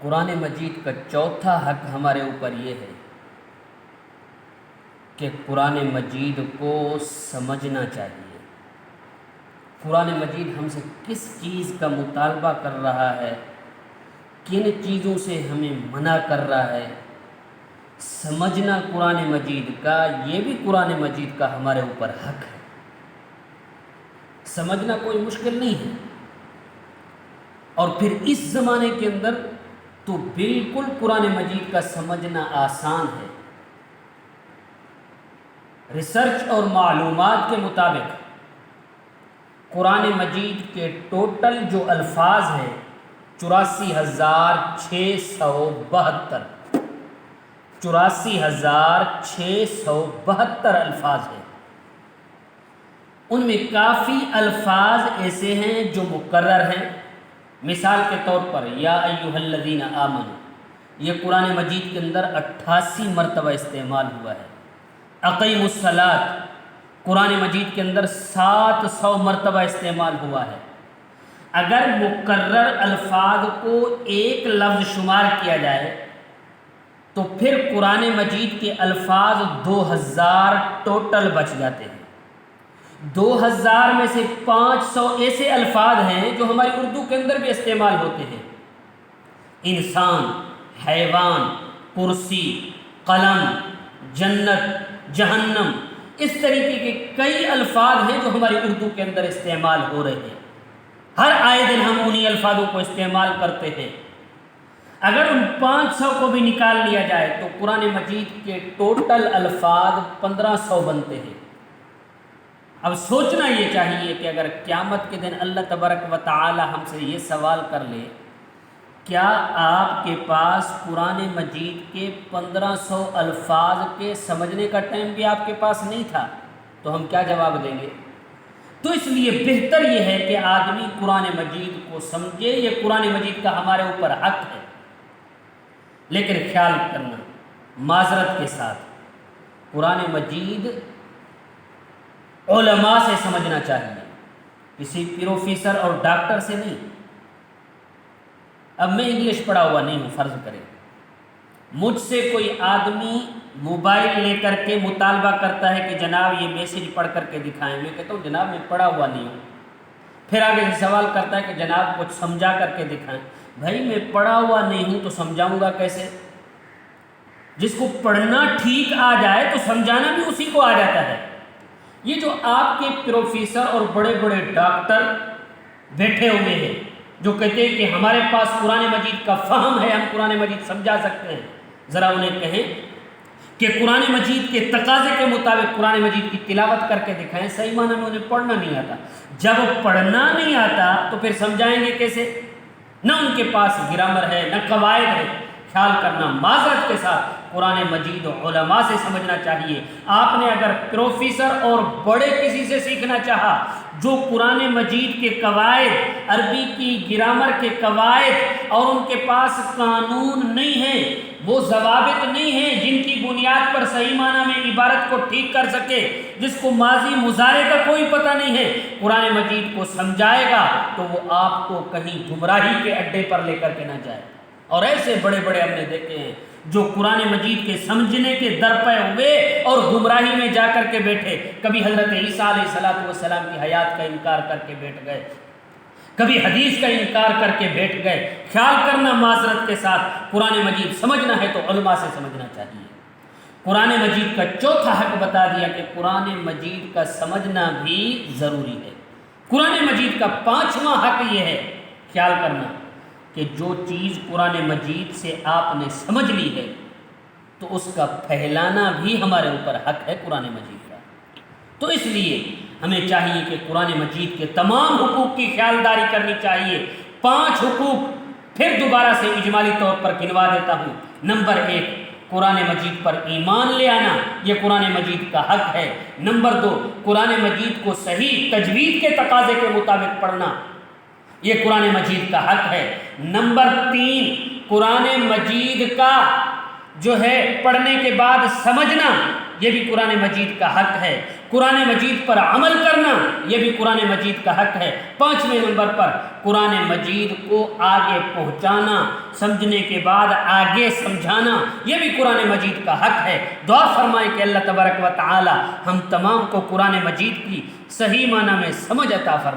قرآن مجید کا چوتھا حق ہمارے اوپر یہ ہے کہ قرآن مجید کو سمجھنا چاہیے۔ قرآن مجید ہم سے کس چیز کا مطالبہ کر رہا ہے، کن چیزوں سے ہمیں منع کر رہا ہے، سمجھنا قرآن مجید کا، یہ بھی قرآن مجید کا ہمارے اوپر حق ہے۔ سمجھنا کوئی مشکل نہیں ہے، اور پھر اس زمانے کے اندر تو بالکل قرآن مجید کا سمجھنا آسان ہے۔ ریسرچ اور معلومات کے مطابق قرآن مجید کے ٹوٹل جو الفاظ ہیں 84,672 84,672 الفاظ ہیں۔ ان میں کافی الفاظ ایسے ہیں جو مکرر ہیں۔ مثال کے طور پر یا ایھا الذین آمنوا، یہ قرآن مجید کے اندر 88 مرتبہ استعمال ہوا ہے۔ اقیموا الصلاۃ قرآن مجید کے اندر 700 مرتبہ استعمال ہوا ہے۔ اگر مکرر الفاظ کو ایک لفظ شمار کیا جائے تو پھر قرآن مجید کے الفاظ 2000 ٹوٹل بچ جاتے ہیں۔ 2000 میں سے 500 ایسے الفاظ ہیں جو ہماری اردو کے اندر بھی استعمال ہوتے ہیں۔ انسان، حیوان، کرسی، قلم، جنت، جہنم، اس طریقے کے کئی الفاظ ہیں جو ہماری اردو کے اندر استعمال ہو رہے ہیں۔ ہر آئے دن ہم انہی الفاظوں کو استعمال کرتے ہیں۔ اگر ان 500 کو بھی نکال لیا جائے تو قرآن مجید کے ٹوٹل الفاظ 1500 بنتے ہیں۔ اب سوچنا یہ چاہیے کہ اگر قیامت کے دن اللہ تبارک و تعالی ہم سے یہ سوال کر لے، کیا آپ کے پاس قرآن مجید کے 1500 الفاظ کے سمجھنے کا ٹائم بھی آپ کے پاس نہیں تھا، تو ہم کیا جواب دیں گے؟ تو اس لیے بہتر یہ ہے کہ آدمی قرآن مجید کو سمجھے۔ یہ قرآن مجید کا ہمارے اوپر حق ہے، لیکن خیال کرنا معذرت کے ساتھ قرآن مجید علماء سے سمجھنا چاہیے، کسی پروفیسر اور ڈاکٹر سے نہیں۔ اب میں انگلش پڑھا ہوا نہیں ہوں، فرض کریں مجھ سے کوئی آدمی موبائل لے کر کے مطالبہ کرتا ہے کہ جناب یہ میسج پڑھ کر کے دکھائیں، میں کہتا ہوں جناب میں پڑھا ہوا نہیں ہوں۔ پھر آگے سے سوال کرتا ہے کہ جناب کچھ سمجھا کر کے دکھائیں۔ بھائی میں پڑھا ہوا نہیں ہوں تو سمجھاؤں گا کیسے؟ جس کو پڑھنا ٹھیک آ جائے تو سمجھانا بھی اسی کو آ جاتا ہے۔ یہ جو آپ کے پروفیسر اور بڑے بڑے ڈاکٹر بیٹھے ہوئے ہیں جو کہتے ہیں کہ ہمارے پاس قرآن مجید کا فہم ہے، ہم قرآن مجید سمجھا سکتے ہیں، ذرا انہیں کہیں کہ قرآن مجید کے تقاضے کے مطابق قرآن مجید کی تلاوت کر کے دکھائیں۔ صحیح معنی میں انہیں پڑھنا نہیں آتا۔ جب پڑھنا نہیں آتا تو پھر سمجھائیں گے کیسے؟ نہ ان کے پاس گرامر ہے، نہ قواعد ہے۔ خیال کرنا معذرت کے ساتھ قرآن مجید علماء سے سمجھنا چاہیے۔ آپ نے اگر پروفیسر اور بڑے کسی سے سیکھنا چاہا جو قرآن مجید کے قواعد، عربی کی گرامر کے قواعد اور ان کے پاس قانون نہیں ہیں، وہ ضوابط نہیں ہیں جن کی بنیاد پر صحیح معنی میں عبارت کو ٹھیک کر سکے، جس کو ماضی مضارع کا کوئی پتہ نہیں ہے، قرآن مجید کو سمجھائے گا تو وہ آپ کو کہیں گمراہی کے اڈے پر لے کر کے نہ جائے۔ اور ایسے بڑے بڑے ہم نے دیکھے ہیں جو قرآن مجید کے سمجھنے کے در پہ ہوئے اور گمراہی میں جا کر کے بیٹھے۔ کبھی حضرت عیسیٰ علیہ السلام کی حیات کا انکار کر کے بیٹھ گئے، کبھی حدیث کا انکار کر کے بیٹھ گئے۔ خیال کرنا معذرت کے ساتھ قرآن مجید سمجھنا ہے تو علماء سے سمجھنا چاہیے۔ قرآن مجید کا چوتھا حق بتا دیا کہ قرآن مجید کا سمجھنا بھی ضروری ہے۔ قرآن مجید کا 5واں حق یہ ہے، خیال کرنا، کہ جو چیز قرآن مجید سے آپ نے سمجھ لی ہے تو اس کا پھیلانا بھی ہمارے اوپر حق ہے قرآن مجید کا۔ تو اس لیے ہمیں چاہیے کہ قرآن مجید کے تمام حقوق کی خیالداری کرنی چاہیے۔ 5 حقوق پھر دوبارہ سے اجمالی طور پر گنوا دیتا ہوں۔ نمبر 1، قرآن مجید پر ایمان لے آنا، یہ قرآن مجید کا حق ہے۔ نمبر 2، قرآن مجید کو صحیح تجوید کے تقاضے کے مطابق پڑھنا، یہ قرآن مجید کا حق ہے۔ نمبر 3، قرآن مجید کا جو ہے پڑھنے کے بعد سمجھنا، یہ بھی قرآن مجید کا حق ہے، قرآن مجید پر عمل کرنا یہ بھی قرآن مجید کا حق ہے۔ 5ویں نمبر پر قرآن مجید کو آگے پہنچانا، سمجھنے کے بعد آگے سمجھانا یہ بھی قرآن مجید کا حق ہے۔ دعا فرمائیں کہ اللہ تبارک و تعالی ہم تمام کو قرآن مجید کی صحیح معنی میں سمجھ عطا فرمائے۔